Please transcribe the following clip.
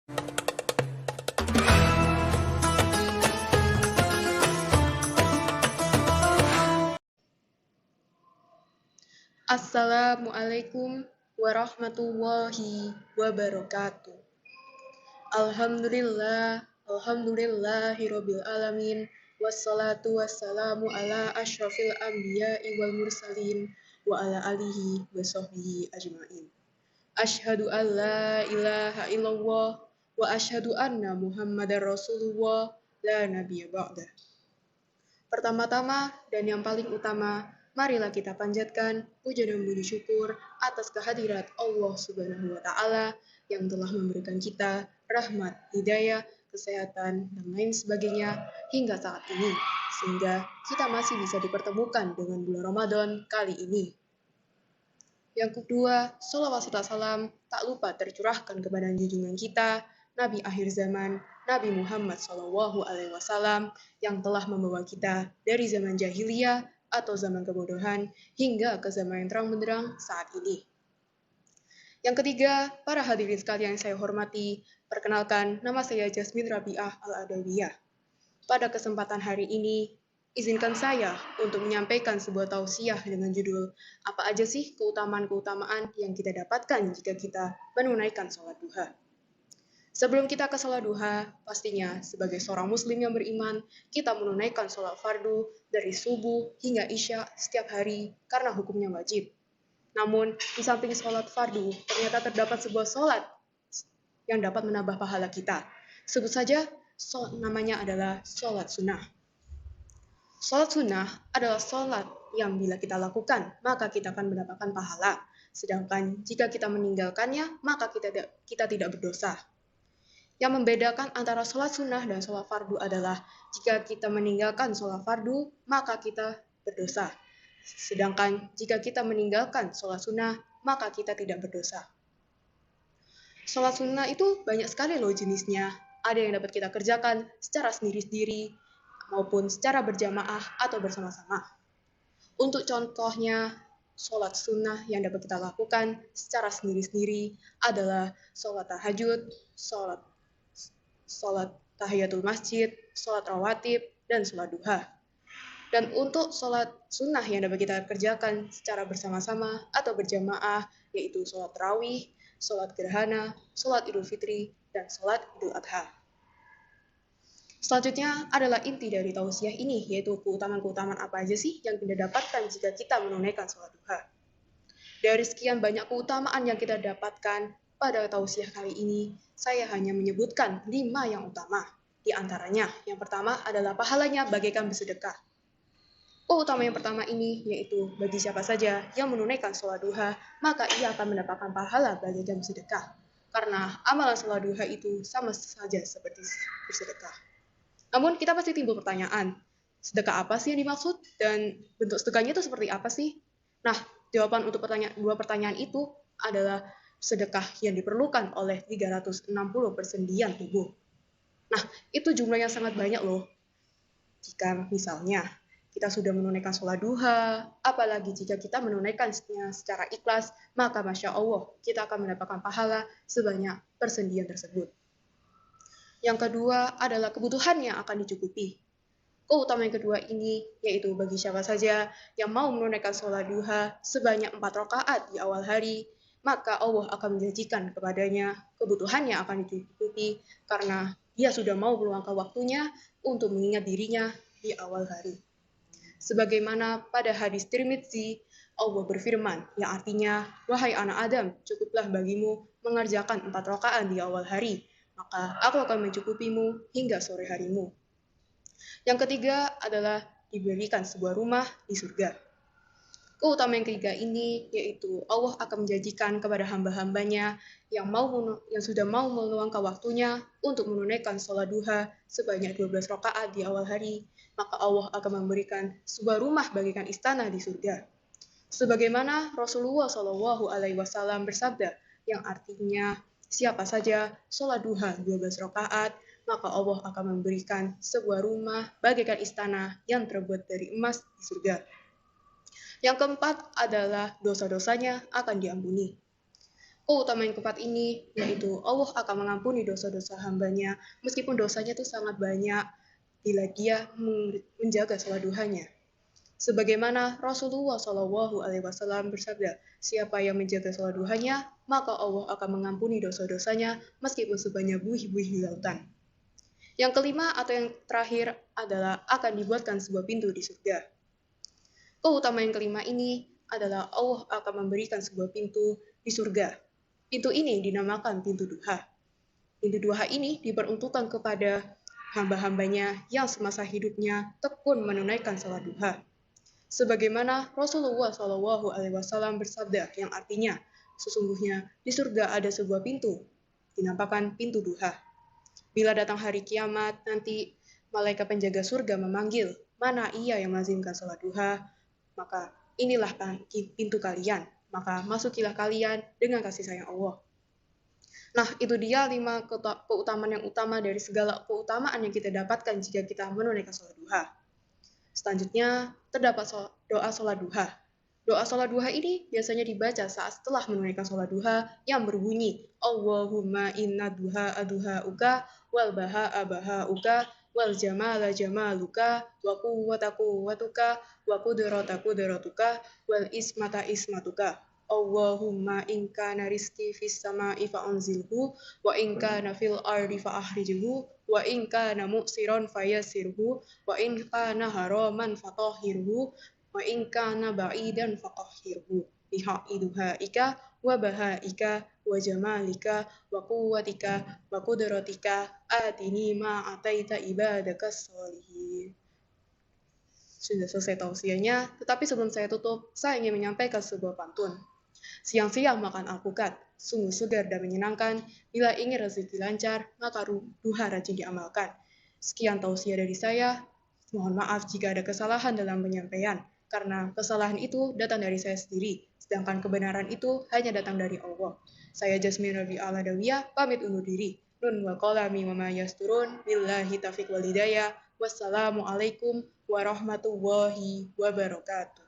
Assalamualaikum warahmatullahi wabarakatuh. Alhamdulillahirabbil alamin. Wassalatu wassalamu ala asyrafil anbiya'i wal mursalin wa ala alihi wa sahbihi ajmain. Asyhadu an la ilaha illallah wa asyhadu anna Muhammadar Rasulullah la nabiyya ba'dah. Pertama-tama dan yang paling utama, marilah kita panjatkan puja dan puji syukur atas kehadirat Allah Subhanahu wa Ta'ala yang telah memberikan kita rahmat, hidayah, kesehatan, dan lain sebagainya hingga saat ini, sehingga kita masih bisa dipertemukan dengan bulan Ramadan kali ini. Yang kedua, sholawat serta salam tak lupa tercurahkan kepada junjungan kita, Nabi akhir zaman, Nabi Muhammad SAW, yang telah membawa kita dari zaman jahiliyah atau zaman kebodohan hingga ke zaman yang terang benderang saat ini. Yang ketiga, para hadirin sekalian yang saya hormati, perkenalkan nama saya Jasmine Rabi'ah Al-Adawiyah. Pada kesempatan hari ini, izinkan saya untuk menyampaikan sebuah tausiah dengan judul apa aja sih keutamaan-keutamaan yang kita dapatkan jika kita menunaikan sholat duha. Sebelum kita ke sholat duha, pastinya sebagai seorang muslim yang beriman, kita menunaikan sholat fardu dari subuh hingga isya setiap hari karena hukumnya wajib. Namun, di samping sholat fardu, ternyata terdapat sebuah sholat yang dapat menambah pahala kita. Sebut saja, namanya adalah sholat sunnah. Sholat sunnah adalah sholat yang bila kita lakukan, maka kita akan mendapatkan pahala. Sedangkan jika kita meninggalkannya, maka kita tidak berdosa. Yang membedakan antara sholat sunnah dan sholat fardu adalah jika kita meninggalkan sholat fardu, maka kita berdosa. Sedangkan jika kita meninggalkan sholat sunnah, maka kita tidak berdosa. Sholat sunnah itu banyak sekali loh jenisnya. Ada yang dapat kita kerjakan secara sendiri-sendiri, maupun secara berjamaah atau bersama-sama. Untuk contohnya, sholat sunnah yang dapat kita lakukan secara sendiri-sendiri adalah sholat tahajud, sholat tahiyatul masjid, sholat rawatib, dan sholat duha. Dan untuk sholat sunnah yang dapat kita kerjakan secara bersama-sama atau berjamaah, yaitu sholat tarawih, sholat gerhana, sholat idul fitri, dan sholat idul adha. Selanjutnya adalah inti dari tausiah ini, yaitu keutamaan-keutamaan apa aja sih yang kita dapatkan jika kita menunaikan sholat duha. Dari sekian banyak keutamaan yang kita dapatkan pada tausiah kali ini, saya hanya menyebutkan 5 yang utama. Di antaranya, yang pertama adalah pahalanya bagaikan bersedekah. Keutamaan yang pertama ini yaitu bagi siapa saja yang menunaikan sholat duha, maka ia akan mendapatkan pahala bagaikan bersedekah. Karena amalan sholat duha itu sama saja seperti bersedekah. Namun kita pasti timbul pertanyaan, sedekah apa sih yang dimaksud dan bentuk sedekahnya itu seperti apa sih? Nah, jawaban untuk dua pertanyaan itu adalah sedekah yang diperlukan oleh 360 persendian tubuh. Nah, itu jumlahnya sangat banyak loh. Jika misalnya kita sudah menunaikan sholat duha, apalagi jika kita menunaikannya secara ikhlas, maka Masya Allah, kita akan mendapatkan pahala sebanyak persendian tersebut. Yang kedua adalah kebutuhan yang akan dicukupi. Keutamaan yang kedua ini yaitu bagi siapa saja yang mau menunaikan sholat duha sebanyak 4 rakaat di awal hari, maka Allah akan menjanjikan kepadanya kebutuhan yang akan dicukupi karena dia sudah mau meluangkan waktunya untuk mengingat dirinya di awal hari. Sebagaimana pada hadis Tirmidzi, Allah berfirman yang artinya, wahai anak Adam, cukuplah bagimu mengerjakan 4 rakaat di awal hari, maka aku akan mencukupimu hingga sore harimu. Yang ketiga adalah diberikan sebuah rumah di surga. Keutamaan yang ketiga ini yaitu Allah akan menjanjikan kepada hamba-hambanya yang sudah mau meluangkan waktunya untuk menunaikan sholat duha sebanyak 12 rakaat di awal hari, maka Allah akan memberikan sebuah rumah bagaikan istana di surga. Sebagaimana Rasulullah SAW bersabda yang artinya siapa saja sholat duha 12 rakaat, maka Allah akan memberikan sebuah rumah bagaikan istana yang terbuat dari emas di surga. Yang keempat adalah dosa-dosanya akan diampuni. Keutamaan yang keempat ini yaitu Allah akan mengampuni dosa-dosa hambanya meskipun dosanya itu sangat banyak bila dia menjaga sholat duhanya. Sebagaimana Rasulullah Shallallahu Alaihi Wasallam bersabda, siapa yang menjaga sholat duhanya, maka Allah akan mengampuni dosa-dosanya meskipun sebanyak buih-buih di lautan. Yang kelima atau yang terakhir adalah akan dibuatkan sebuah pintu di surga. Keutamaan yang kelima ini adalah Allah akan memberikan sebuah pintu di surga. Pintu ini dinamakan pintu duha. Pintu duha ini diperuntukkan kepada hamba-hambanya yang semasa hidupnya tekun menunaikan sholat duha. Sebagaimana Rasulullah Shallallahu Alaihi Wasallam bersabda yang artinya, sesungguhnya di surga ada sebuah pintu, dinamakan pintu duha. Bila datang hari kiamat, nanti malaikat penjaga surga memanggil, mana ia yang melazimkan sholat duha, maka inilah pintu kalian, maka masukilah kalian dengan kasih sayang Allah. Nah, itu dia 5 keutamaan yang utama dari segala keutamaan yang kita dapatkan jika kita menunaikan sholat duha. Selanjutnya, terdapat doa sholat duha. Doa sholat duha ini biasanya dibaca saat setelah menunaikan sholat duha yang berbunyi Allahumma inna duha aduha uka wal baha abaha uka wal jamala jamaluka wa quwwata quwwatuka wa qudrata qudratuka wal ismata ismatuka. Allahumma in kana rizqi fis sama'i fa'anzilhu wa in kana fil ardi fa'ahrijhu wa in kana mu'siran fayassirhu wa in kana haraman fatahhirhu wa in kana ba'idan faqahhirhu biha'iduhaika wa bahaika wa jamalika wa quwwatika wa qudratika atini ma ataita ibadaka sholihin. Sudah selesai tausiahnya, tetapi sebelum saya tutup, saya ingin menyampaikan sebuah pantun. Siang-siang makan alpukat, sungguh segar dan menyenangkan. Bila ingin rezeki lancar, maka duha rajin diamalkan. Sekian tausiah dari saya. Mohon maaf jika ada kesalahan dalam penyampaian, karena kesalahan itu datang dari saya sendiri, sedangkan kebenaran itu hanya datang dari Allah. Saya Jasmine Rabi Aladawiyah, pamit undur diri. Nun wa qalami wa ma yasturun, billahi taufiq wal hidayah. Wassalamualaikum warahmatullahi wabarakatuh.